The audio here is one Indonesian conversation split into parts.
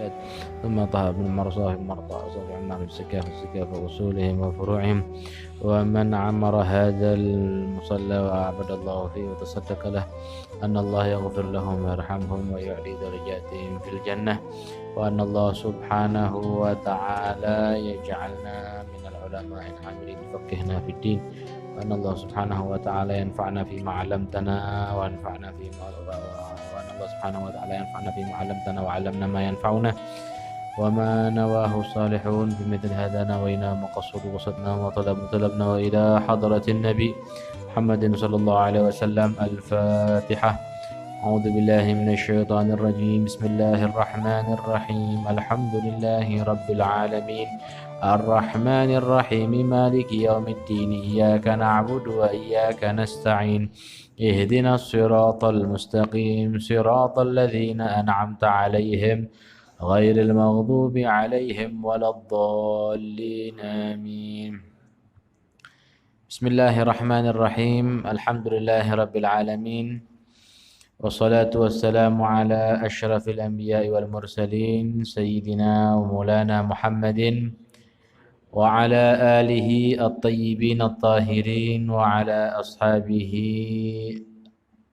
العباد ثم طه من مرصاه مرضى وصف عمار السكاف وأصولهم وفروعهم ومن عمر هذا المصلى وأعبد الله فيه وتصدق له أن الله يغفر لهم ويرحمهم ويعلي درجاتهم في الجنة وأن الله سبحانه وتعالى يجعلنا من العلماء العاملين فقهنا في الدين وأن الله سبحانه وتعالى ينفعنا فيما علمتنا وأن الله سبحانه وتعالى ينفعنا فيما علمتنا وعلمنا ما ينفعنا وما نواه الصالحون بمثل هذا نوينا مقصود وصدنا وطلبنا وإلى حضرة النبي محمد صلى الله عليه وسلم الفاتحة. أعوذ بالله من الشيطان الرجيم. بسم الله الرحمن الرحيم. الحمد لله رب العالمين الرحمن الرحيم مالك يوم الدين إياك نعبد وإياك نستعين اهدنا الصراط المستقيم صراط الذين أنعمت عليهم غير المغضوب عليهم ولا الضالين آمين. بسم الله الرحمن الرحيم. الحمد لله رب العالمين والصلاة والسلام على أشرف الأنبياء والمرسلين سيدنا ومولانا محمد وعلى آله الطيبين الطاهرين وعلى أصحابه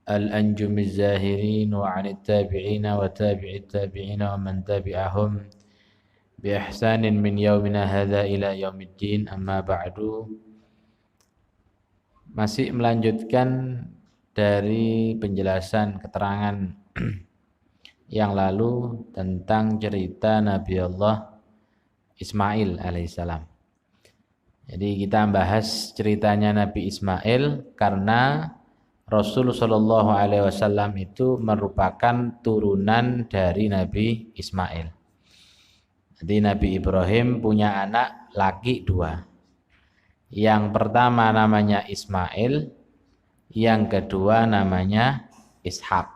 الأنجم الزاهرين وعن التابعين وتابع التابعين ومن تبعهم بإحسان من يومنا هذا إلى يوم الدين. أما بعد. Masih melanjutkan dari penjelasan keterangan yang lalu tentang cerita Nabi Allah Ismail alaihissalam. Jadi kita bahas ceritanya Nabi Ismail karena Rasul Shallallahu Alaihi Wasallam itu merupakan turunan dari Nabi Ismail. Jadi Nabi Ibrahim punya anak laki dua. Yang pertama namanya Ismail, yang kedua namanya Ishak.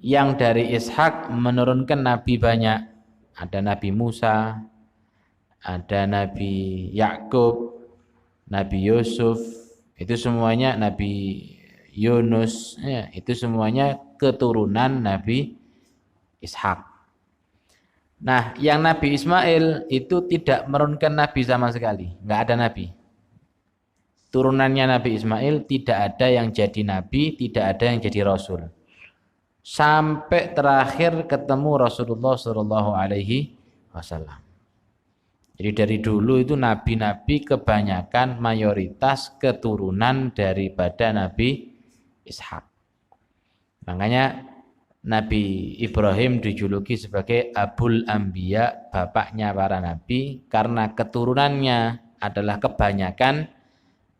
Yang dari Ishak menurunkan nabi banyak. Ada Nabi Musa, ada Nabi Yakub, Nabi Yusuf, itu semuanya Nabi Yunus, ya, itu semuanya keturunan Nabi Ishak. Nah, yang Nabi Ismail itu tidak menurunkan nabi sama sekali, nggak ada nabi. Turunannya Nabi Ismail tidak ada yang jadi nabi, tidak ada yang jadi rasul. Sampai terakhir ketemu Rasulullah Shallallahu Alaihi Wasallam. Jadi dari dulu itu nabi-nabi kebanyakan mayoritas keturunan daripada Nabi Ishak. Makanya Nabi Ibrahim dijuluki sebagai Abul Anbiya, bapaknya para nabi, karena keturunannya adalah kebanyakan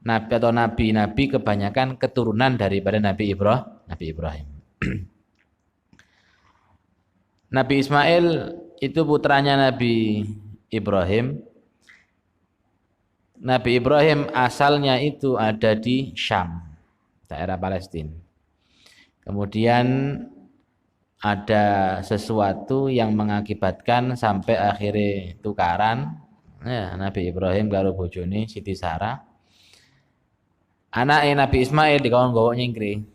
nabi atau nabi-nabi kebanyakan keturunan daripada Nabi Ibrahim. Nabi Ismail itu putranya Nabi Ibrahim. Nabi Ibrahim asalnya itu ada di Syam, daerah Palestina. Kemudian ada sesuatu yang mengakibatkan sampai akhirnya tukaran. Ya, Nabi Ibrahim karo bojone Siti Sarah. Anaknya Nabi Ismail dikawon-gawon nyingkri,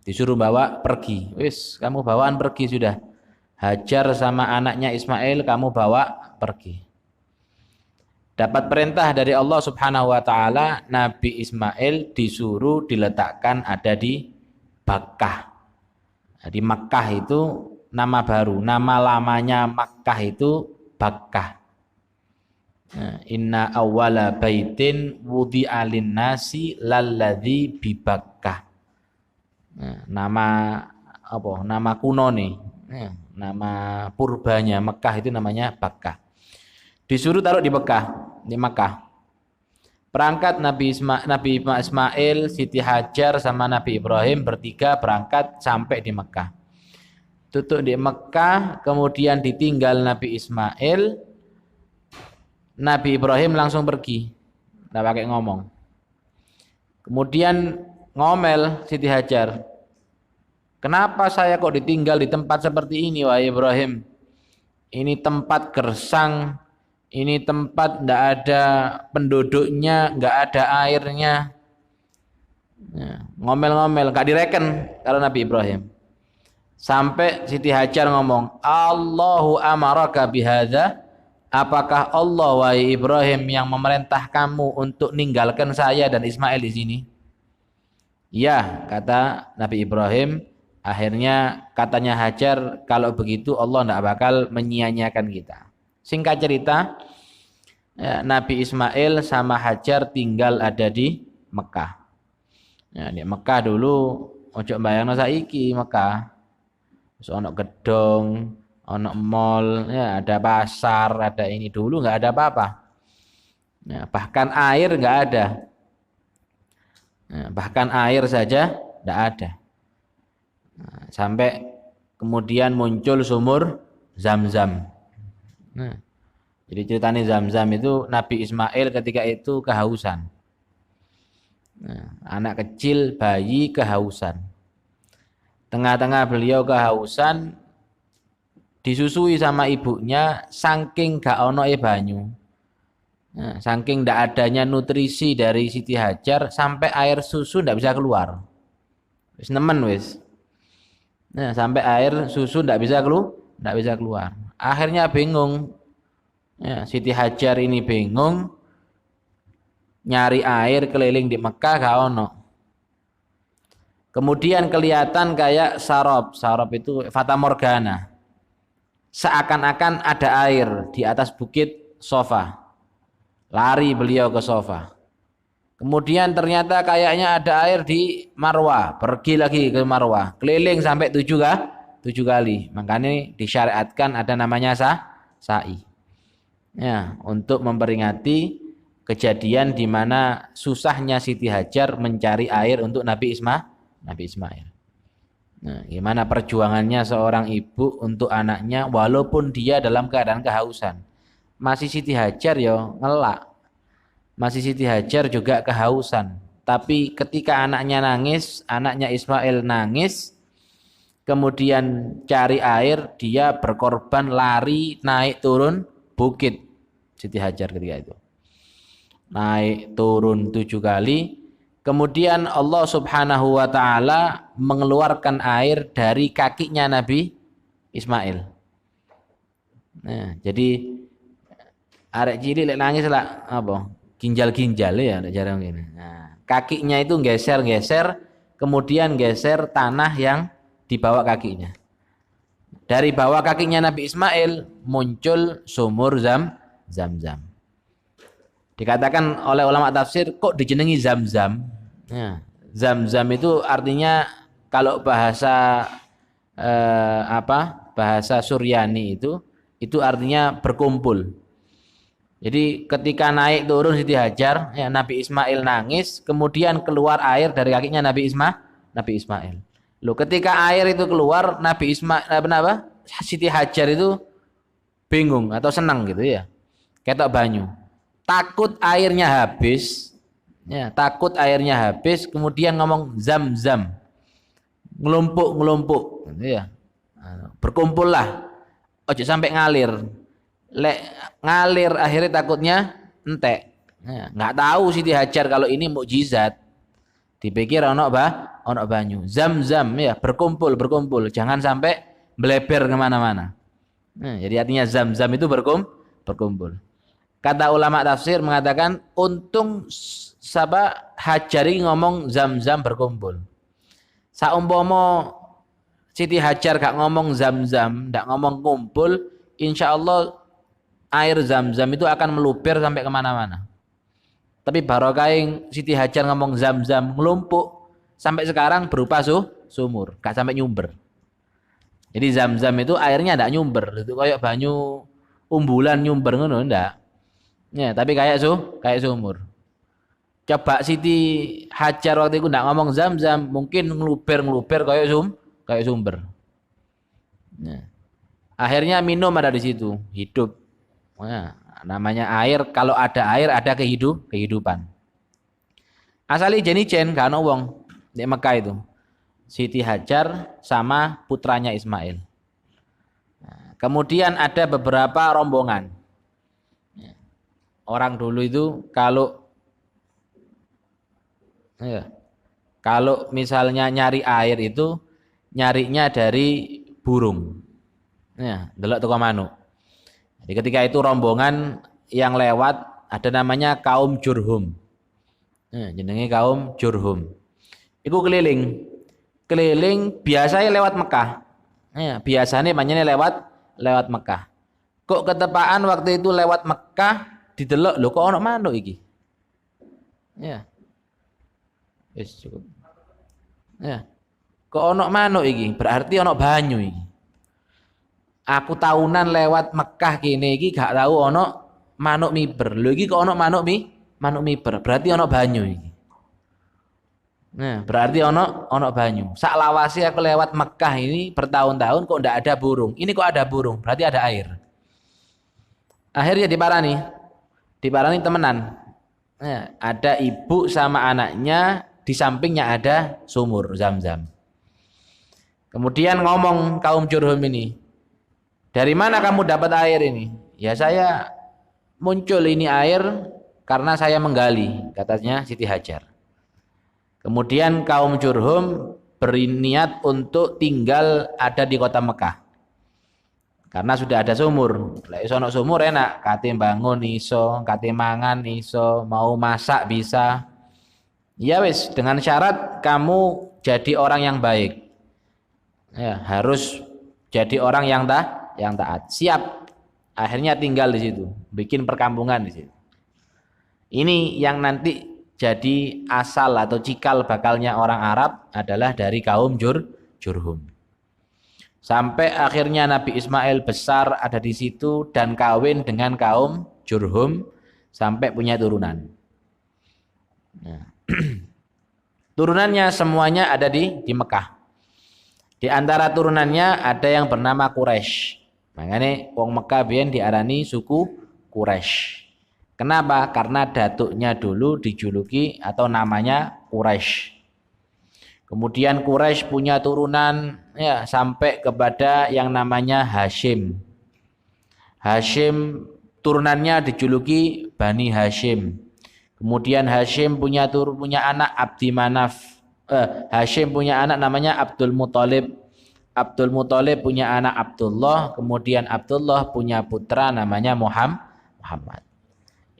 disuruh bawa pergi. Wis, kamu bawaan pergi sudah. Hajar sama anaknya Ismail kamu bawa pergi. Dapat perintah dari Allah Subhanahu wa taala, Nabi Ismail disuruh diletakkan ada di Bakkah. Di Makkah itu nama baru, nama lamanya Makkah itu Bakkah. Inna awwala baitin wudi'a lin-nasi lalladzi bi Bakkah. Nama apa? Nama kuno nih. Nama purbanya Mekah itu namanya Bakkah. Disuruh taruh di Makkah. Berangkat Nabi Ismail, Siti Hajar sama Nabi Ibrahim bertiga berangkat sampai di Mekah. Tutup di Mekah, kemudian ditinggal Nabi Ismail. Nabi Ibrahim langsung pergi, nggak pakai ngomong. Kemudian ngomel Siti Hajar, kenapa saya kok ditinggal di tempat seperti ini, wahai Ibrahim? Ini tempat gersang, ini tempat nggak ada penduduknya, nggak ada airnya. Ngomel-ngomel, nggak direken kalau Nabi Ibrahim. Sampai Siti Hajar ngomong, Allahu amaraka bihadza, apakah Allah wahai Ibrahim yang memerintah kamu untuk ninggalkan saya dan Ismail di sini? Ya, kata Nabi Ibrahim. Akhirnya katanya Hajar, kalau begitu Allah tidak bakal menyia-nyiakan kita. Singkat cerita, ya, Nabi Ismail sama Hajar tinggal ada di Mekah. Ya, di Mekah dulu, ojo bayangno saiki Mekah. Terus ono gedung, ono mall, ya ada pasar, ada ini, dulu nggak ada apa-apa. Ya, bahkan air nggak ada. Ya, bahkan air saja nggak ada. Nah, sampai kemudian muncul sumur Zam-Zam. Nah, jadi ceritanya Zam-Zam itu Nabi Ismail ketika itu kehausan. Nah, anak kecil, bayi kehausan. Tengah-tengah beliau kehausan, disusui sama ibunya, saking gak ono banyu. Nah, saking ndak adanya nutrisi dari Siti Hajar, sampai air susu ndak bisa keluar. Wis nemen wis. Nah, sampai air susu ndak bisa keluar. Akhirnya bingung. Ya, Siti Hajar ini bingung, nyari air keliling di Mekah gak ono. Kemudian kelihatan kayak sarop itu fata morgana. Seakan-akan ada air di atas bukit Sofa. Lari beliau ke Sofa. Kemudian ternyata kayaknya ada air di Marwah. Pergi lagi ke Marwah. Keliling sampai 7 kali. Makanya disyariatkan ada namanya sa'i. Ya, untuk memperingati kejadian di mana susahnya Siti Hajar mencari air untuk Nabi Ismail. Nah, gimana perjuangannya seorang ibu untuk anaknya walaupun dia dalam keadaan kehausan. Masih Siti Hajar yo ngelak. Masih Siti Hajar juga kehausan. Tapi ketika anaknya nangis, anaknya Ismail nangis, kemudian cari air, dia berkorban lari naik turun bukit Siti Hajar ketika itu. Naik turun 7 kali. Kemudian Allah Subhanahu wa taala mengeluarkan air dari kakinya Nabi Ismail. Nah, jadi arek cilik lek nangis lah apa? Ginjal-ginjal ya jarang gini. Nah, kakinya itu geser-geser, kemudian geser tanah yang dibawa kakinya. Dari bawah kakinya Nabi Ismail muncul sumur Zam-Zam. Dikatakan oleh ulama tafsir, kok dijenengi Zam-Zam? Ya, Zam-Zam itu artinya kalau bahasa bahasa Suryani itu artinya berkumpul. Jadi ketika naik turun Siti Hajar, ya, Nabi Ismail nangis, kemudian keluar air dari kakinya Nabi Ismail. Loh, ketika air itu keluar, Nabi Ismail Siti Hajar itu bingung atau senang gitu ya. Ketok banyu. Takut airnya habis. Ya, takut airnya habis, kemudian ngomong Zam-Zam. Ngelumpuk gitu ya. Berkumpullah. Ojo sampai ngalir. Lek ngalir akhirnya takutnya entek. Ya, nggak tahu Siti Hajar kalau ini mukjizat. Dipikir ono banyu. Zam-Zam ya, berkumpul, jangan sampai melebar kemana-mana. Nah, jadi artinya Zam-Zam itu berkumpul. Kata ulama tafsir mengatakan untung Hajari ngomong Zam-Zam berkumpul. Saumpama Siti Hajar gak ngomong Zam-Zam, gak ngomong kumpul, insya Allah air Zam-Zam itu akan meluber sampai kemana-mana. Tapi barokah Siti Hajar ngomong Zam-Zam ngelumpuk, sampai sekarang berupa sumur, gak sampai nyumber. Jadi Zam-Zam itu airnya gak nyumber, itu kayak banyu umbulan nyumber ngono ndak. Ya, tapi kayak sumur. Coba Siti Hajar waktu itu ndak ngomong Zam-Zam, mungkin ngeluber kayak sumber. Ya. Akhirnya minum ada di situ, hidup. Ya, namanya air, kalau ada air ada kehidupan. Asali jenijen kan wong di Mekah itu. Siti Hajar sama putranya Ismail. Nah, kemudian ada beberapa rombongan. Orang dulu itu kalau misalnya nyari air itu nyarinya dari burung. Ya, delok teko manuk. Jadi ketika itu rombongan yang lewat ada namanya kaum Jurhum. Ya, jenenge kaum Jurhum. Iku keliling biasanya lewat Mekah. Ya, biasanya banyak lewat Mekah. Kok ketepaan waktu itu lewat Mekah didelok lho kok ono manuk iki. Ya. Wis cukup. Ya. Kok ono manuk iki, berarti ono banyu iki. Aku tahunan lewat Mekah kene iki gak tahu ono manuk miber. Lho iki kok ono manuk miber, berarti ono banyu iki. Nah, berarti ono banyu. Sak lawase aku lewat Mekah ini bertahun-tahun kok ndak ada burung. Ini kok ada burung, berarti ada air. Akhirnya diparani temenan. Nah, ada ibu sama anaknya, di sampingnya ada sumur Zam-Zam. Kemudian ngomong kaum Jurhum ini, dari mana kamu dapat air ini? Ya saya muncul ini air karena saya menggali, katanya Siti Hajar. Kemudian kaum Jurhum berniat untuk tinggal ada di kota Mekah. Karena sudah ada sumur. Lek iso ono sumur enak, kate bangun iso, kate mangan iso, mau masak bisa. Ya wis, dengan syarat kamu jadi orang yang baik. Ya, harus jadi orang yang taat. Siap. Akhirnya tinggal di situ, bikin perkampungan di situ. Ini yang nanti jadi asal atau cikal bakalnya orang Arab adalah dari kaum Jurhum. Sampai akhirnya Nabi Ismail besar ada di situ dan kawin dengan kaum Jurhum sampai punya turunan. Nah. Turunannya semuanya ada di Mekah. Di antara turunannya ada yang bernama Quraisy. Makanya wong Mekah biyen diarani suku Quraisy. Kenapa? Karena datuknya dulu dijuluki atau namanya Quraisy. Kemudian Quraisy punya turunan ya sampai kepada yang namanya Hashim. Hashim turunannya dijuluki Bani Hashim. Kemudian Hashim punya anak Abdi Manaf. Hashim punya anak namanya Abdul Muthalib. Abdul Muthalib punya anak Abdullah. Kemudian Abdullah punya putra namanya Muhammad.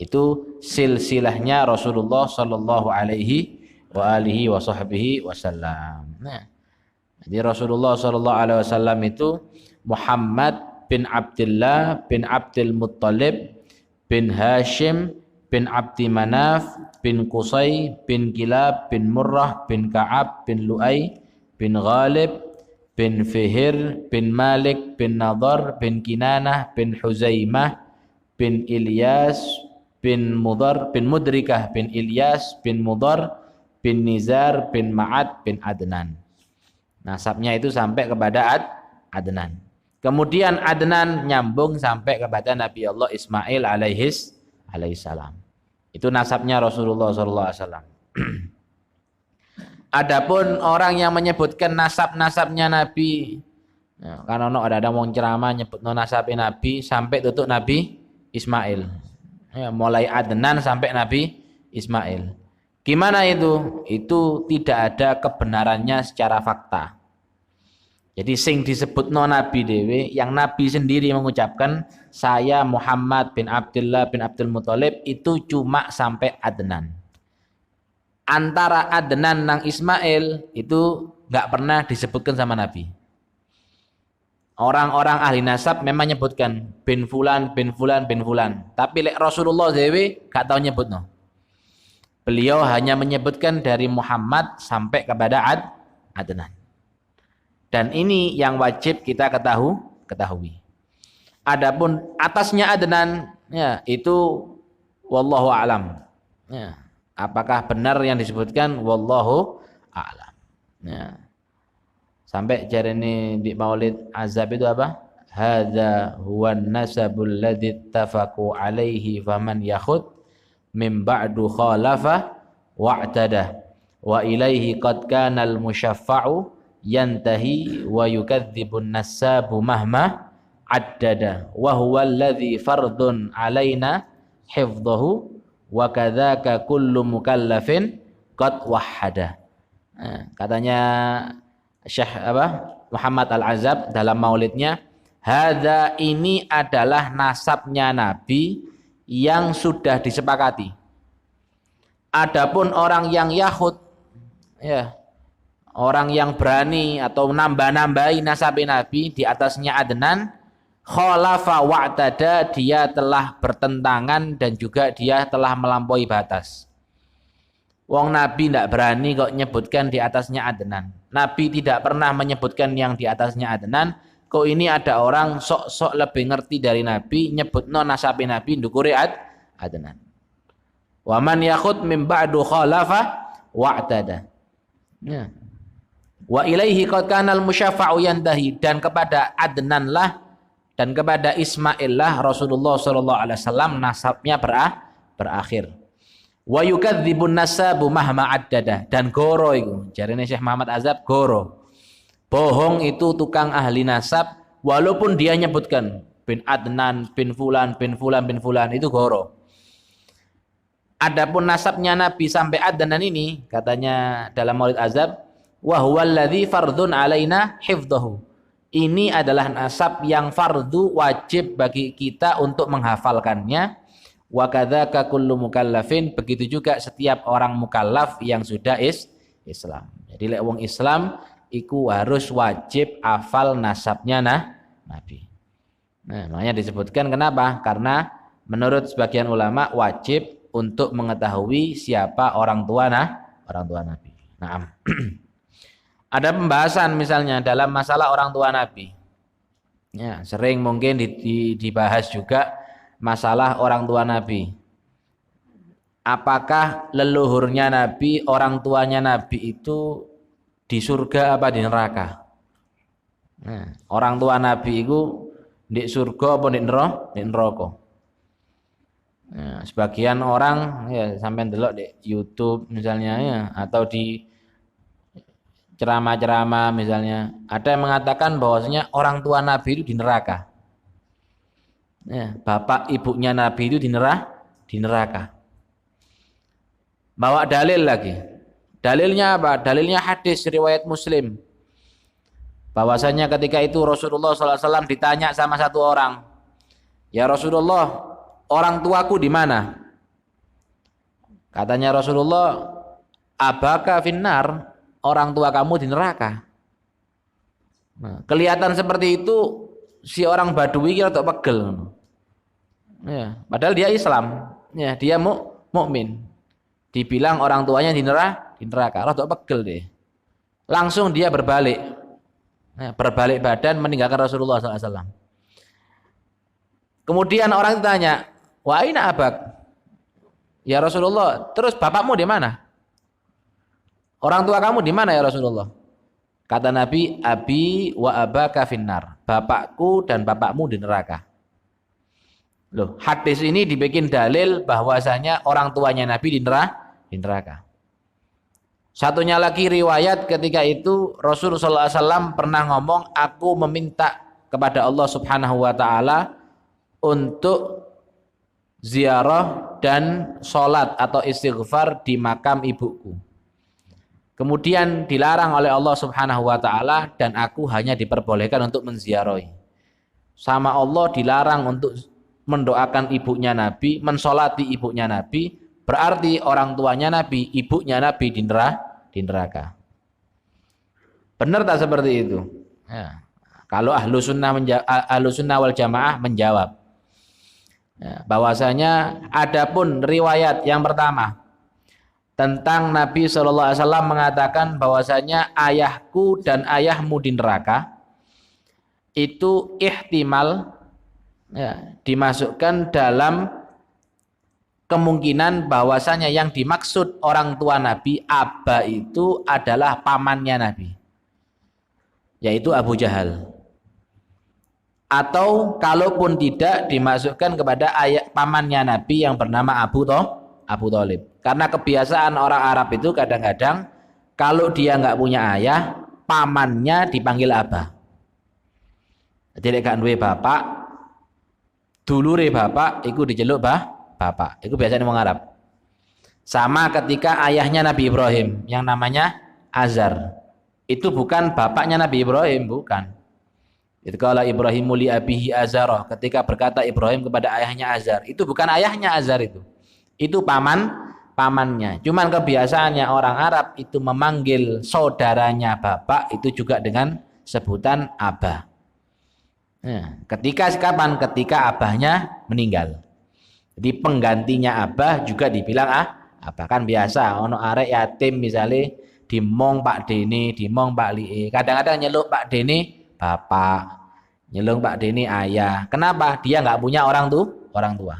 Itu silsilahnya Rasulullah sallallahu alaihi wa alihi wa sahbihi wasallam. Nah, jadi Rasulullah sallallahu alaihi wasallam itu Muhammad bin Abdullah bin Abdul Muttalib bin Hashim bin Abdi Manaf bin Qusay bin Kilab bin Murrah bin Ka'ab bin Lu'ay bin Ghalib bin Fihir bin Malik bin Nadar bin Kinanah bin Huzaimah bin Ilyas bin Mudar bin Mudrikah bin Ilyas bin Mudar bin Nizar bin Ma'ad bin Adnan. Nasabnya itu sampai kepada Adnan. Kemudian Adnan nyambung sampai kepada Nabi Allah Ismail alaihissalam. Itu nasabnya Rasulullah SAW. Adapun orang yang menyebutkan nasab-nasabnya Nabi, ya, kan ada wong ceramah nyebut nasabnya Nabi sampai tutup Nabi Ismail. Ya, mulai Adnan sampai Nabi Ismail. Gimana itu? Itu tidak ada kebenarannya secara fakta. Jadi sing disebut Nabi dewe, yang Nabi sendiri mengucapkan saya Muhammad bin Abdullah bin Abdul Muthalib itu cuma sampai Adnan. Antara Adnan nang Ismail itu nggak pernah disebutkan sama Nabi. Orang-orang ahli nasab memang menyebutkan bin fulan bin fulan bin fulan, tapi lek Rasulullah dewe gak tahu nyebut no. Beliau hanya menyebutkan dari Muhammad sampai kepada Adnan. Dan ini yang wajib kita ketahui. Adapun atasnya Adnan, ya itu wallahu a'lam. Ya, apakah benar yang disebutkan wallahu a'lam. Ya. Sampai jari ini di Maulid Azab itu apa? Hadza huwan nasabul ladzi ittafaqu alaihi faman yakhud min ba'du khalafa wa'tada wa ilaihi qad kana al musyaffa'u yantahi wa yukadzibun nasabu mahma addada wa huwa alladhi fardun alaina hifdhahu wa kadzaka kullu mukallafin qad wahhada. Katanya Syekh Muhammad Al-Azab dalam maulidnya, hadza ini adalah nasabnya Nabi yang sudah disepakati. Adapun orang yang Yahud, ya, orang yang berani atau nambah-nambahi nasab Nabi di atasnya Adnan, khalafa wa'tada, dia telah bertentangan dan juga dia telah melampaui batas. Wong Nabi tidak berani kok nyebutkan di atasnya Adnan. Nabi tidak pernah menyebutkan yang di atasnya Adnan. Kok ini ada orang sok-sok lebih ngerti dari Nabi nyebutno nasabi Nabi ndukure Adnan. Wa man yakhud min ba'du khalafa wa'tada. Ya. Wa ilaihi qad kana al-musyaffa'u yantahi, dan kepada Adnan lah dan kepada Ismail lah Rasulullah sallallahu alaihi wasallam nasabnya berakhir. Wa yukadzibun nasabu mahma addada, dan goro itu jarene Syekh Muhammad Azab, goro bohong itu tukang ahli nasab walaupun dia nyebutkan bin Adnan bin fulan bin fulan bin fulan, itu goro. Adapun nasabnya Nabi sampai Adnan ini katanya dalam Maulid Azab, wa huwal ladzi fardun alaina hifdhahu, ini adalah nasab yang fardu wajib bagi kita untuk menghafalkannya. Wa kadzaka kullu mukallafin, begitu juga setiap orang mukallaf yang sudah Islam. Jadi lek wong Islam iku harus wajib hafal nasabnya Nabi. Nah, makanya disebutkan kenapa? Karena menurut sebagian ulama wajib untuk mengetahui siapa orang tua Nabi. Nah, ada pembahasan misalnya dalam masalah orang tua Nabi. Ya, sering mungkin dibahas juga masalah orang tua Nabi. Apakah leluhurnya Nabi, orang tuanya Nabi itu di surga apa di neraka? Nah, orang tua Nabi itu di surga apa di neraka? Nah, sebagian orang ya sampai ndelok di YouTube misalnya ya, atau di ceramah-ceramah misalnya, ada yang mengatakan bahwasanya orang tua Nabi itu di neraka. Ya, bapak ibunya Nabi itu di neraka. Bawa dalil lagi. Dalilnya apa? Dalilnya hadis riwayat Muslim. Bahwasanya ketika itu Rasulullah SAW ditanya sama satu orang, ya Rasulullah, orang tuaku di mana? Katanya Rasulullah, abaka finnar, orang tua kamu di neraka. Nah, kelihatan seperti itu si orang Badui kira tak pegel. Ya, padahal dia Islam, ya, dia mukmin. Dibilang orang tuanya di neraka, roh tak pegel deh. Langsung dia berbalik, ya, berbalik badan meninggalkan Rasulullah SAW. Kemudian orang ditanya, wa aina abak? Ya Rasulullah, terus bapakmu di mana? Orang tua kamu di mana ya Rasulullah? Kata Nabi, abi wa abaka finnar, bapakku dan bapakmu di neraka. Loh, hadis ini dibikin dalil bahwasanya orang tuanya Nabi di neraka. Satunya lagi riwayat ketika itu Rasulullah SAW pernah ngomong, aku meminta kepada Allah Subhanahu wa taala untuk ziarah dan sholat atau istighfar di makam ibuku. Kemudian dilarang oleh Allah Subhanahu wa taala dan aku hanya diperbolehkan untuk menziarahi. Sama Allah dilarang untuk mendoakan ibunya Nabi, mensolati ibunya Nabi, berarti orang tuanya Nabi, ibunya Nabi di neraka. Benar tak seperti itu? Ya. Kalau ahlu sunnah wal jamaah menjawab, ya, bahwasanya adapun riwayat yang pertama tentang Nabi SAW mengatakan bahwasanya ayahku dan ayahmu di neraka, itu ihtimal, ya, dimasukkan dalam kemungkinan bahwasanya yang dimaksud orang tua Nabi, Aba, itu adalah pamannya Nabi, yaitu Abu Jahal. Atau kalaupun tidak, dimasukkan kepada ayah pamannya Nabi yang bernama Abu Thalib. Karena kebiasaan orang Arab itu kadang-kadang kalau dia nggak punya ayah, pamannya dipanggil Aba. Jadi gak duwe bapak, dulure bapak iku diceluk bapak. Itu biasanya orang Arab. Sama ketika ayahnya Nabi Ibrahim yang namanya Azar. Itu bukan bapaknya Nabi Ibrahim, bukan. Itu kalau Ibrahimu li abihi Azar, ketika berkata Ibrahim kepada ayahnya Azar, itu bukan ayahnya Azar itu. Itu pamannya. Cuman kebiasaannya orang Arab itu memanggil saudaranya bapak itu juga dengan sebutan abah. Nah, ketika kapan? Ketika abahnya meninggal. Jadi penggantinya abah juga dibilang abah. Kan biasa ono arek yatim misalnya dimong Pak Dene, dimong Pak Lie. Kadang-kadang nyeluk Pak Dene bapak, nyeluk Pak Dene ayah. Kenapa? Dia nggak punya orang tua.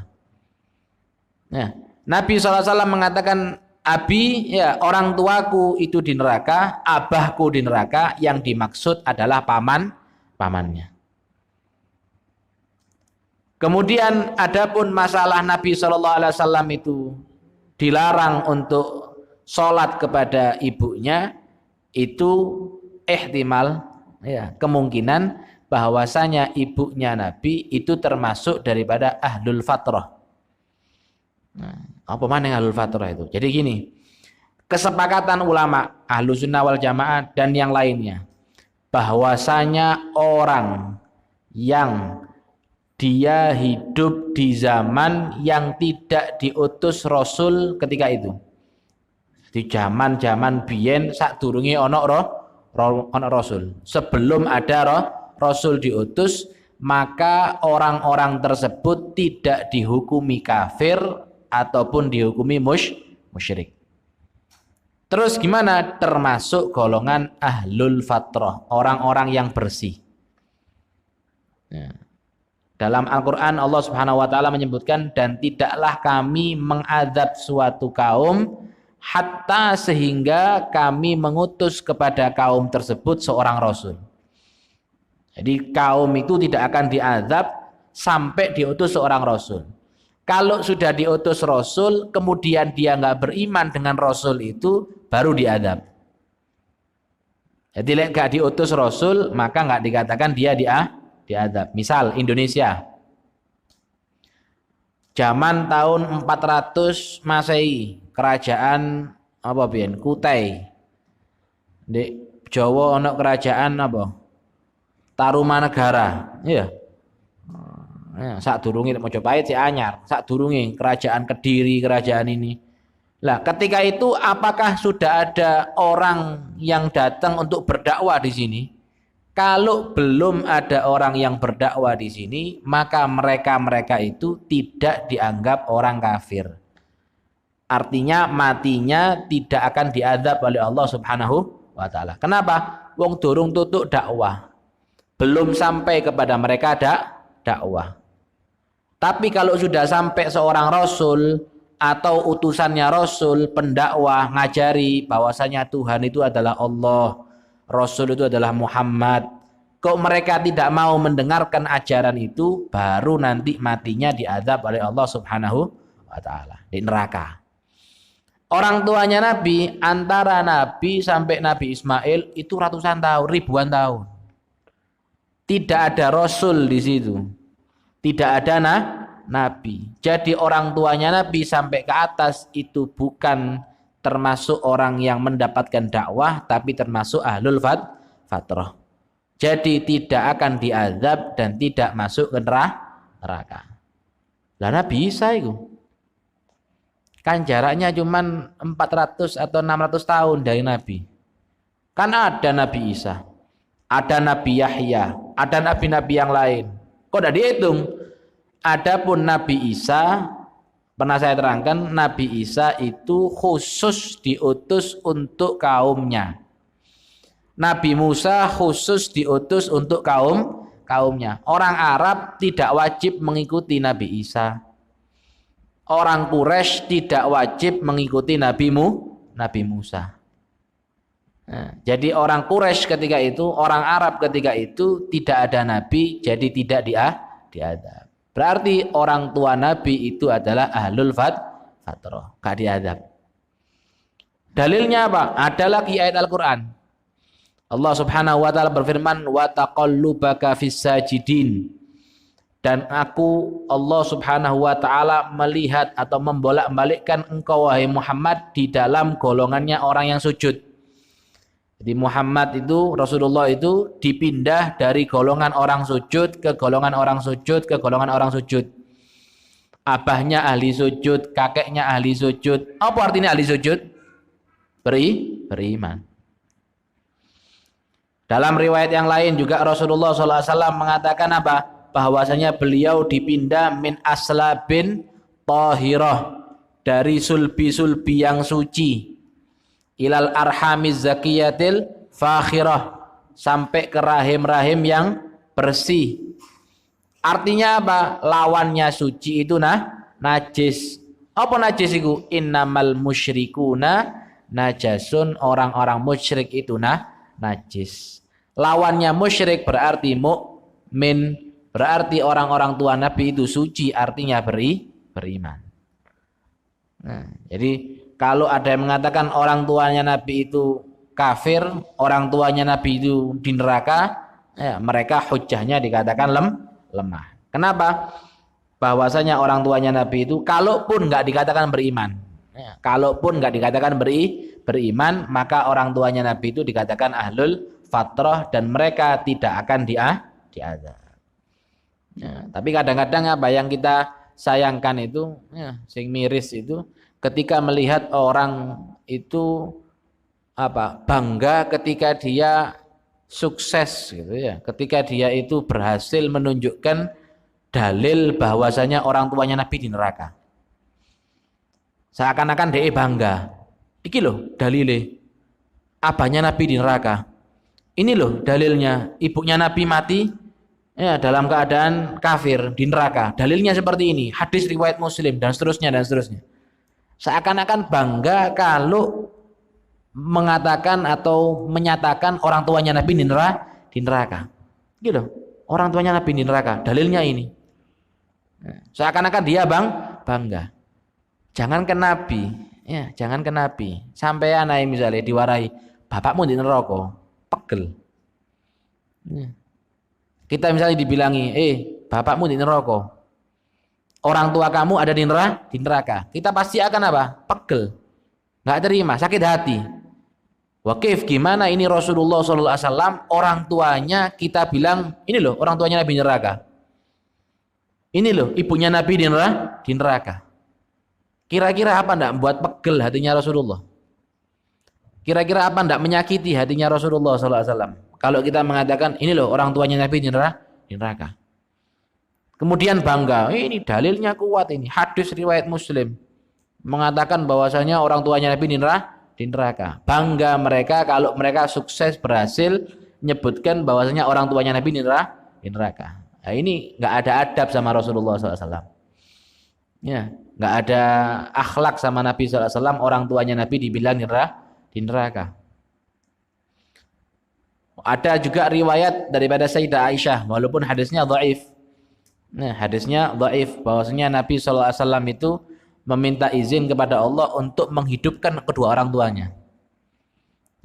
Nah, Nabi SAW mengatakan abi, ya orang tuaku itu di neraka, abahku di neraka, yang dimaksud adalah pamannya. Kemudian adapun masalah Nabi SAW itu dilarang untuk sholat kepada ibunya, itu ihtimal, ya kemungkinan bahwasanya ibunya Nabi itu termasuk daripada ahlul fatrah. Nah, apa mana ahlul fatrah itu? Jadi gini, kesepakatan ulama Ahlus Sunnah wal Jamaah dan yang lainnya bahwasanya orang yang dia hidup di zaman yang tidak diutus Rasul ketika itu, di zaman biyen sadurunge ana Rasul, sebelum ada Rasul diutus, maka orang-orang tersebut tidak dihukumi kafir ataupun dihukumi musyrik. Terus gimana? Termasuk golongan ahlul fatrah, orang-orang yang bersih. Ya. Dalam Al-Quran Allah Subhanahu wa ta'ala menyebutkan, dan tidaklah kami mengadab suatu kaum hatta sehingga kami mengutus kepada kaum tersebut seorang rasul. Jadi kaum itu tidak akan diadab sampai diutus seorang rasul. Kalau sudah diutus rasul kemudian dia nggak beriman dengan rasul itu, baru diadab. Jadi nggak diutus rasul maka nggak dikatakan dia diadab. Misal Indonesia zaman tahun 400 Masehi, kerajaan apa biyen Kutai. Di Jawa ana kerajaan apa? Tarumanegara. Iya. Ya, sadurunge Mojopahit si anyar, sadurunge kerajaan Kediri, kerajaan ini. Lah, ketika itu apakah sudah ada orang yang datang untuk berdakwah di sini? Kalau belum ada orang yang berdakwah di sini, maka mereka itu tidak dianggap orang kafir. Artinya matinya tidak akan diazab oleh Allah Subhanahu wa ta'ala. Kenapa? Wong durung tutuk dakwah. Belum sampai kepada mereka dakwah. Tapi kalau sudah sampai seorang rasul atau utusannya rasul, pendakwah, ngajari bahwasanya Tuhan itu adalah Allah, Rasul itu adalah Muhammad, kok mereka tidak mau mendengarkan ajaran itu, baru nanti matinya diazab oleh Allah Subhanahu wa ta'ala di neraka. Orang tuanya Nabi, antara Nabi sampai Nabi Ismail itu ratusan tahun, ribuan tahun. Tidak ada Rasul di situ. Tidak ada Nabi. Jadi orang tuanya Nabi sampai ke atas itu bukan termasuk orang yang mendapatkan dakwah, tapi termasuk ahlul fatrah. Jadi tidak akan diazab dan tidak masuk ke neraka. Lah Nabi Isa itu kan jaraknya cuman 400 atau 600 tahun dari Nabi. Kan ada Nabi Isa, ada Nabi Yahya, ada nabi-nabi yang lain. Kok tidak dihitung? Adapun Nabi Isa, pernah saya terangkan, Nabi Isa itu khusus diutus untuk kaumnya. Nabi Musa khusus diutus untuk kaumnya. Orang Arab tidak wajib mengikuti Nabi Isa. Orang Quraisy tidak wajib mengikuti Nabi Musa. Nah, jadi orang Quraisy ketika itu, orang Arab ketika itu tidak ada Nabi, jadi tidak diadab. Berarti orang tua Nabi itu adalah ahlul fatrah, gak diadab. Dalilnya apa? Ada lagi ayat Al-Quran. Allah Subhanahu wa ta'ala berfirman, wa taqallubaka fis sajidin. Dan aku Allah Subhanahu wa ta'ala melihat atau membolak-balikkan engkau wahai Muhammad di dalam golongannya orang yang sujud. Jadi Muhammad itu, Rasulullah itu dipindah dari golongan orang sujud ke golongan orang sujud ke golongan orang sujud. Abahnya ahli sujud, kakeknya ahli sujud. Apa artinya ahli sujud? Beriman. Dalam riwayat yang lain juga Rasulullah SAW mengatakan apa? Bahwasanya beliau dipindah min aslabin tahirah, dari sulbi-sulbi yang suci, ilal arhamiz zakiyatil fakhirah, sampai ke rahim-rahim yang bersih. Artinya apa? Lawannya suci itu najis. Apa najis itu? Innamal musyrikuna najasun, orang-orang musyrik itu najis. Lawannya musyrik berarti mukmin, berarti orang-orang tua Nabi itu suci, artinya beriman. Nah, jadi kalau ada yang mengatakan orang tuanya Nabi itu kafir, orang tuanya Nabi itu di neraka, ya, mereka hujahnya dikatakan lemah. Kenapa? Bahwasanya orang tuanya Nabi itu kalaupun nggak dikatakan beriman, ya, kalaupun nggak dikatakan beriman, maka orang tuanya Nabi itu dikatakan ahlul fatrah dan mereka tidak akan diazab. Ya, tapi kadang-kadang apa yang kita sayangkan itu, ya, sing miris itu, ketika melihat orang itu apa bangga ketika dia sukses gitu ya, ketika dia itu berhasil menunjukkan dalil bahwasanya orang tuanya Nabi di neraka. Seakan-akan dia bangga. Iki loh dalile, abahnya Nabi di neraka. Ini loh dalilnya, ibunya Nabi mati ya dalam keadaan kafir di neraka. Dalilnya seperti ini, hadis riwayat Muslim dan seterusnya dan seterusnya. Seakan-akan bangga kalau mengatakan atau menyatakan orang tuanya Nabi di neraka. Gitu. Orang tuanya Nabi di neraka, dalilnya ini. Seakan-akan dia bangga. Jangan ke Nabi, ya, jangan ke Nabi. Sampai anak misalnya diwarai, bapakmu di neraka, pegel. Ya. Kita misalnya dibilangi, bapakmu di neraka, orang tua kamu ada di neraka, kita pasti akan apa? Pegel, nggak terima, sakit hati. Wakif, gimana ini Rasulullah SAW, orang tuanya kita bilang, ini loh orang tuanya Nabi di neraka, ini loh ibunya Nabi di neraka. Kira-kira apa enggak membuat pegel hatinya Rasulullah? Kira-kira apa enggak menyakiti hatinya Rasulullah SAW? Kalau kita mengatakan ini loh orang tuanya Nabi di neraka. Kemudian bangga, ini dalilnya kuat ini. Hadis riwayat Muslim mengatakan bahwasanya orang tuanya Nabi di neraka. Bangga mereka kalau mereka sukses berhasil menyebutkan bahwasanya orang tuanya Nabi di neraka. Nah, ini nggak ada adab sama Rasulullah SAW. Ya, nggak ada akhlak sama Nabi SAW. Orang tuanya Nabi dibilang di neraka. Ada juga riwayat daripada Sayyidah Aisyah, walaupun hadisnya dhaif. Nah, hadisnya dhaif bahwasanya Nabi SAW itu meminta izin kepada Allah untuk menghidupkan kedua orang tuanya.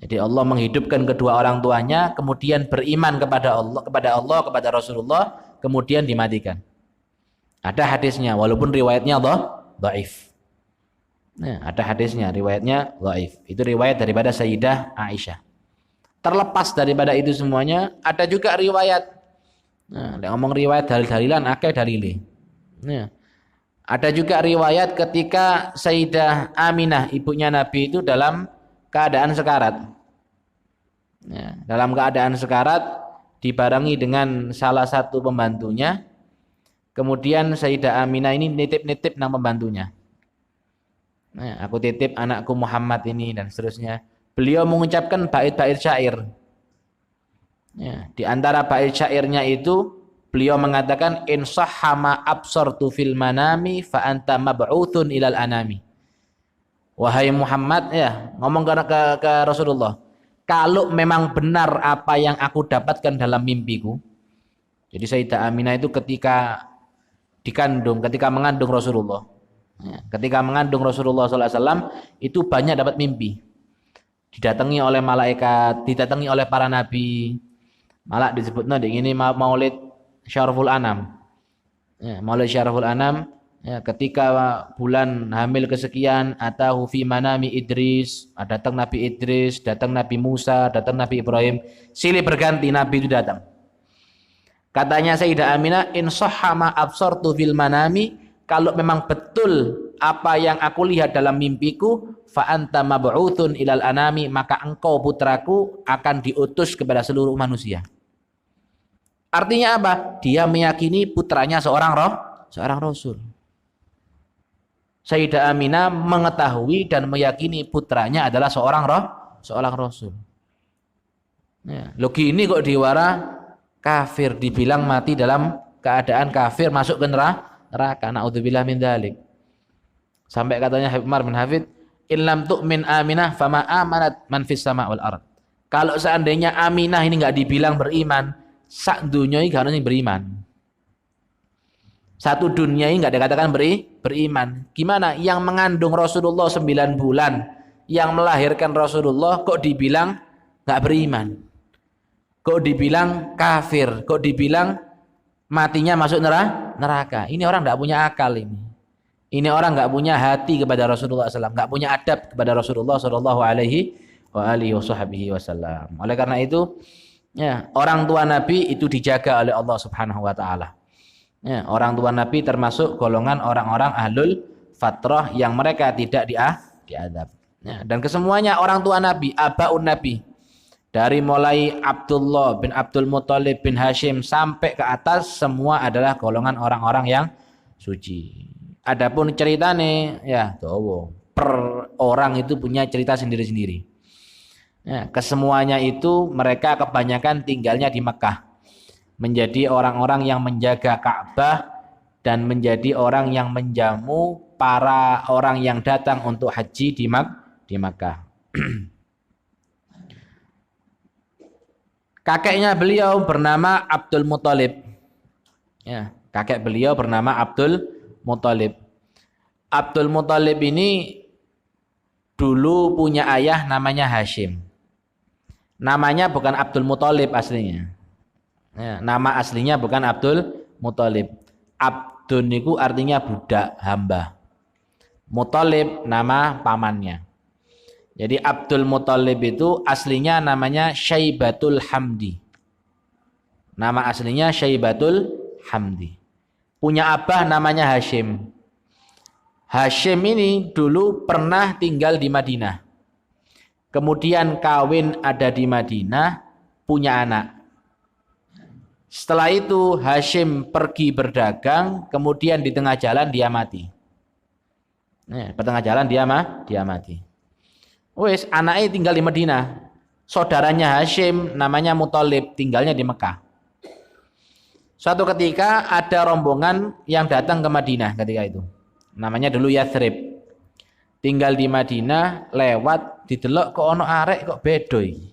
Jadi Allah menghidupkan kedua orang tuanya, kemudian beriman kepada Allah, kepada Rasulullah, kemudian dimatikan. Ada hadisnya, walaupun riwayatnya dhaif. Nah, ada hadisnya, riwayatnya dhaif. Itu riwayat daripada Sayyidah Aisyah. Terlepas daripada itu semuanya, ada juga riwayat. Nah, ngomong riwayat dalil-dalilan, akeh dalile. Nah, ada juga riwayat ketika Sayyidah Aminah, ibunya Nabi itu dalam keadaan sekarat. Nah, dalam keadaan sekarat dibarengi dengan salah satu pembantunya. Kemudian Sayyidah Aminah ini nitip-nitip nang pembantunya. Nah, aku titip anakku Muhammad ini dan seterusnya. Beliau mengucapkan bait-bait syair. Ya, di antara bait syairnya itu beliau mengatakan in sahha ma absartu fil manami fa anta mab'utsun ilal anami. Wahai Muhammad, ya, ngomong ke Rasulullah, kalau memang benar apa yang aku dapatkan dalam mimpiku. Jadi Sayyidah Aminah itu ketika mengandung Rasulullah. Ya, ketika mengandung Rasulullah SAW itu banyak dapat mimpi. Didatangi oleh malaikat, didatangi oleh para nabi. Malah disebutnya ini Maulid Syaraful Anam. Ya, Maulid Syaraful Anam, Ya, ketika bulan hamil kesekian, atahu fi manami Idris, datang Nabi Idris, datang Nabi Musa, datang Nabi Ibrahim, silih berganti Nabi itu datang. Katanya Sayyidah Aminah, in sahha ma absartu fil manami, kalau memang betul apa yang aku lihat dalam mimpiku, fa anta mab'utsun ilal anami, maka engkau putraku akan diutus kepada seluruh manusia. Artinya apa? Dia meyakini putranya seorang rasul. Sayyidah Aminah mengetahui dan meyakini putranya adalah seorang rasul. Ya, loh gini kok diwara kafir, dibilang mati dalam keadaan kafir, masuk ke neraka. Naudzubillah min dzalik. Sampai katanya Habib Umar bin Hafid, in lam tu'min Aminah fama amanat man fis sama wal ard. Kalau seandainya Aminah ini enggak dibilang beriman, sak dunia ini enggak harus beriman. Satu dunia ini enggak dikatakan beriman. Gimana? Yang mengandung Rasulullah 9 bulan, yang melahirkan Rasulullah kok dibilang enggak beriman? Kok dibilang kafir? Kok dibilang matinya masuk neraka? Ini orang enggak punya akal ini. Ini orang enggak punya hati kepada Rasulullah SAW, enggak punya adab kepada Rasulullah Shallallahu Alaihi Wasallam. Oleh karena itu, ya, orang tua Nabi itu dijaga oleh Allah Subhanahu Wa Taala. Ya, orang tua Nabi termasuk golongan orang-orang ahlul fatrah yang mereka tidak diadab. Ya, dan kesemuanya orang tua Nabi, abaun Nabi, dari mulai Abdullah bin Abdul Muthalib bin Hashim sampai ke atas, semua adalah golongan orang-orang yang suci. Adapun ceritane, ya, per orang itu punya cerita sendiri-sendiri. Ya, kesemuanya itu mereka kebanyakan tinggalnya di Mekah, menjadi orang-orang yang menjaga Ka'bah dan menjadi orang yang menjamu para orang yang datang untuk haji di Makkah. Kakeknya beliau bernama Abdul Muthalib. Ya, kakek beliau bernama Abdul Muthalib. Abdul Muthalib ini dulu punya ayah namanya Hashim. Namanya bukan Abdul Muthalib aslinya. Ya, nama aslinya bukan Abdul Muthalib. Abdun itu artinya budak, hamba. Muthalib nama pamannya. Jadi Abdul Muthalib itu aslinya namanya Syaibatul Hamdi. Nama aslinya Syaibatul Hamdi. Punya abah namanya Hashim. Hashim ini dulu pernah tinggal di Madinah. Kemudian kawin ada di Madinah, punya anak. Setelah itu Hashim pergi berdagang, kemudian di tengah jalan dia mati. Di tengah jalan dia mati. Wes, anaknya tinggal di Madinah. Saudaranya Hashim namanya Muthalib, tinggalnya di Mekah. Suatu ketika ada rombongan yang datang ke Madinah ketika itu. Namanya dulu Yathrib. Tinggal di Madinah, lewat didelok kok ono arek kok bedo iki.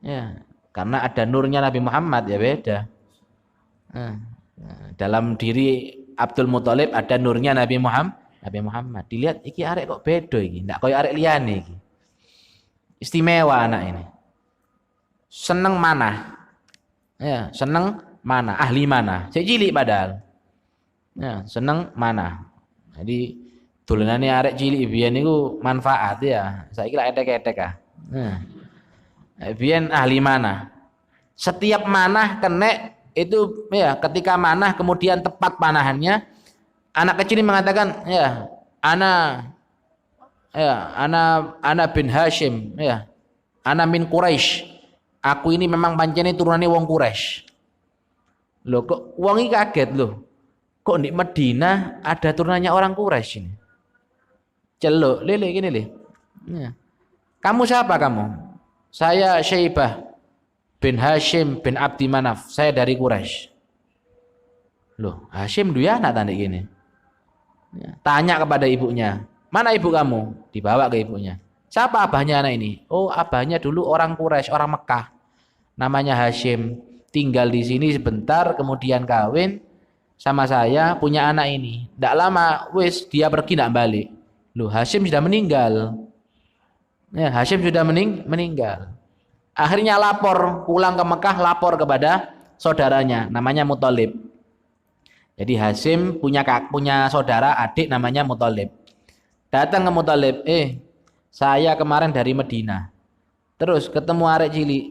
Ya, karena ada nurnya Nabi Muhammad ya beda. Dalam diri Abdul Muthalib ada nurnya Nabi Muhammad. Dilihat iki arek kok bedo iki, ndak koyo arek liyane iki. Istimewa anak ini. Seneng manah. Ya, seneng manah, ahli manah. Sik cilik padahal. Ya, seneng manah. Jadi dolenane arek cilik biyen niku manfaat ya. Saiki lak etek-etek ah. Biyen ahli manah. Setiap manah kena itu ya, ketika manah kemudian tepat panahannya, anak kecil ini mengatakan, ya, ana bin Hashim, ya. Ana min Quraisy. Aku ini memang pancene turunane wong Quraisy. Loh kok wong iki kaget loh. Kok di Madinah ada turunannya orang Quraisy ini? Celuk, lele gini le. Ya. Kamu siapa kamu? Saya Syaibah bin Hashim bin Abdi Manaf. Saya dari Quraisy. Loh, Hashim dia anak tadi gini. Ya. Tanya kepada ibunya, mana ibu kamu? Dibawa ke ibunya. Siapa abahnya anak ini? Oh, abahnya dulu orang Quraisy, orang Mekah. Namanya Hashim. Tinggal di sini sebentar, kemudian kawin sama saya, punya anak ini. Tidak lama, wis dia pergi tidak balik. Loh, Hashim sudah meninggal. Ya, Hashim sudah meninggal. Akhirnya lapor, pulang ke Mekah, lapor kepada saudaranya, namanya Muthalib. Jadi Hasyim punya saudara adik namanya Muthalib. Datang ke Muthalib, saya kemarin dari Medina. Terus ketemu arek cilik.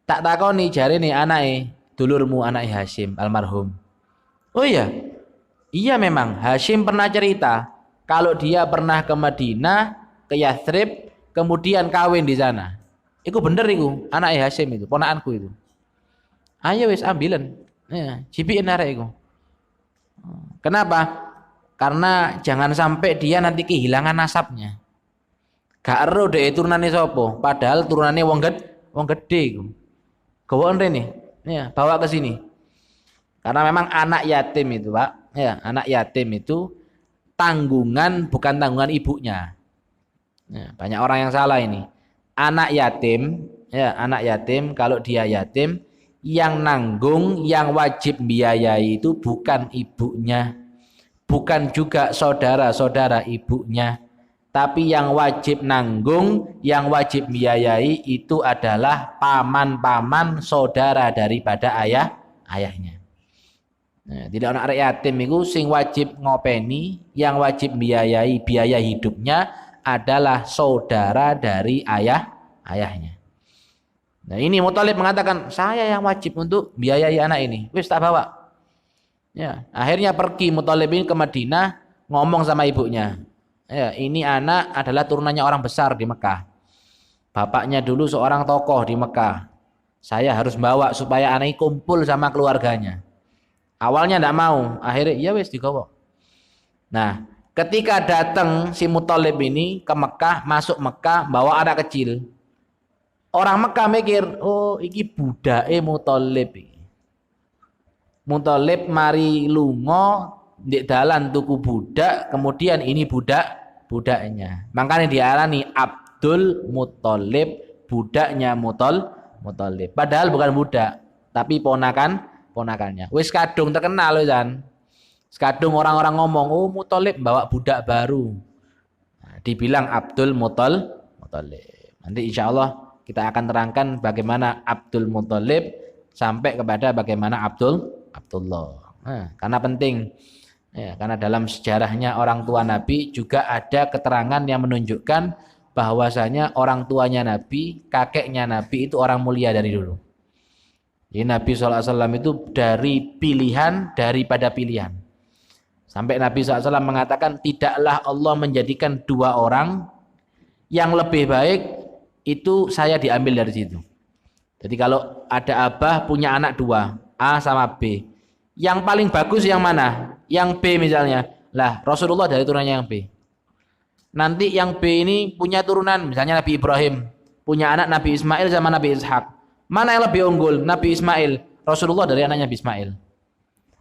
Tak takoni jare nih anake, dulurmu anake Hasyim almarhum. Oh iya. Iya memang Hasyim pernah cerita kalau dia pernah ke Madinah, ke Yathrib, kemudian kawin di sana. Iku bener iku, anake Hasyim itu, ponakanku itu. Ayo wis ambilen. Ya, jipiin arek iku. Kenapa? Karena jangan sampai dia nanti kehilangan nasabnya. Gak ero dek turunane sapa, padahal turunane wong gede iku. Gawa rene, ya, bawa ke sini. Karena memang anak yatim itu, Pak. Ya, anak yatim itu tanggungan bukan tanggungan ibunya. Ya, banyak orang yang salah ini. Anak yatim, ya, anak yatim kalau dia yatim yang nanggung, yang wajib biayai itu bukan ibunya, bukan juga saudara-saudara ibunya, tapi yang wajib nanggung, yang wajib biayai itu adalah paman-paman saudara daripada ayahnya. Nah, tidak anak yatim itu sing wajib ngopeni, yang wajib biayai biaya hidupnya adalah saudara dari ayahnya. Nah ini Muthalib mengatakan saya yang wajib untuk biayai anak ini. Wis tak bawa. Ya, akhirnya pergi Muthalib ini ke Madinah ngomong sama ibunya. Ya, ini anak adalah turunannya orang besar di Mekah. Bapaknya dulu seorang tokoh di Mekah. Saya harus bawa supaya anak ini kumpul sama keluarganya. Awalnya tidak mau, akhirnya ya wis digawa. Nah, ketika datang si Muthalib ini ke Mekah, masuk Mekah bawa anak kecil. Orang Mekah mikir, oh iki budake Muthalib. Muthalib mari lunga ndek dalan tuku budak, kemudian ini budaknya. Makanya diarani Abdul Muthalib, budaknya Muthalib. Padahal bukan budak, tapi ponakannya. Wis kadung terkenal loh Jan. Kadung orang-orang ngomong, oh Muthalib bawa budak baru. Nah, dibilang Abdul Muthalib. Nanti insya Allah kita akan terangkan bagaimana Abdul Muthalib sampai kepada bagaimana Abdullah. Nah, karena penting, ya, karena dalam sejarahnya orang tua Nabi juga ada keterangan yang menunjukkan bahwasanya orang tuanya Nabi, kakeknya Nabi itu orang mulia dari dulu. Jadi Nabi SAW itu dari pilihan daripada pilihan. Sampai Nabi SAW mengatakan tidaklah Allah menjadikan dua orang yang lebih baik itu saya diambil dari situ. Jadi kalau ada abah punya anak dua, A sama B. Yang paling bagus yang mana? Yang B misalnya. Lah Rasulullah dari turunannya yang B. Nanti yang B ini punya turunan, misalnya Nabi Ibrahim. Punya anak Nabi Ismail sama Nabi Ishak. Mana yang lebih unggul? Nabi Ismail. Rasulullah dari anaknya Nabi Ismail.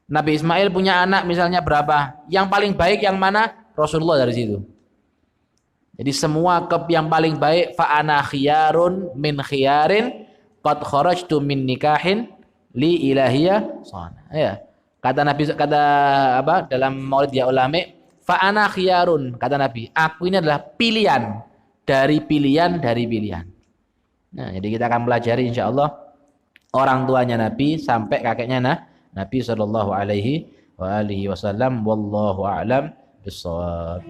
Nabi Ismail punya anak misalnya berapa? Yang paling baik yang mana? Rasulullah dari situ. Jadi semua yang paling baik fa ana khiyarun min khiyarin qad kharajtu min nikahin li ilahiyya sana. Ya. Kata Nabi apa dalam Maulid ya ulama, fa ana khiyarun kata Nabi, aku ini adalah pilihan dari pilihan. Nah, jadi kita akan pelajari insyaallah orang tuanya Nabi sampai kakeknya Nabi sallallahu alaihi wa alihi wasallam wallahu a'lam bissawab.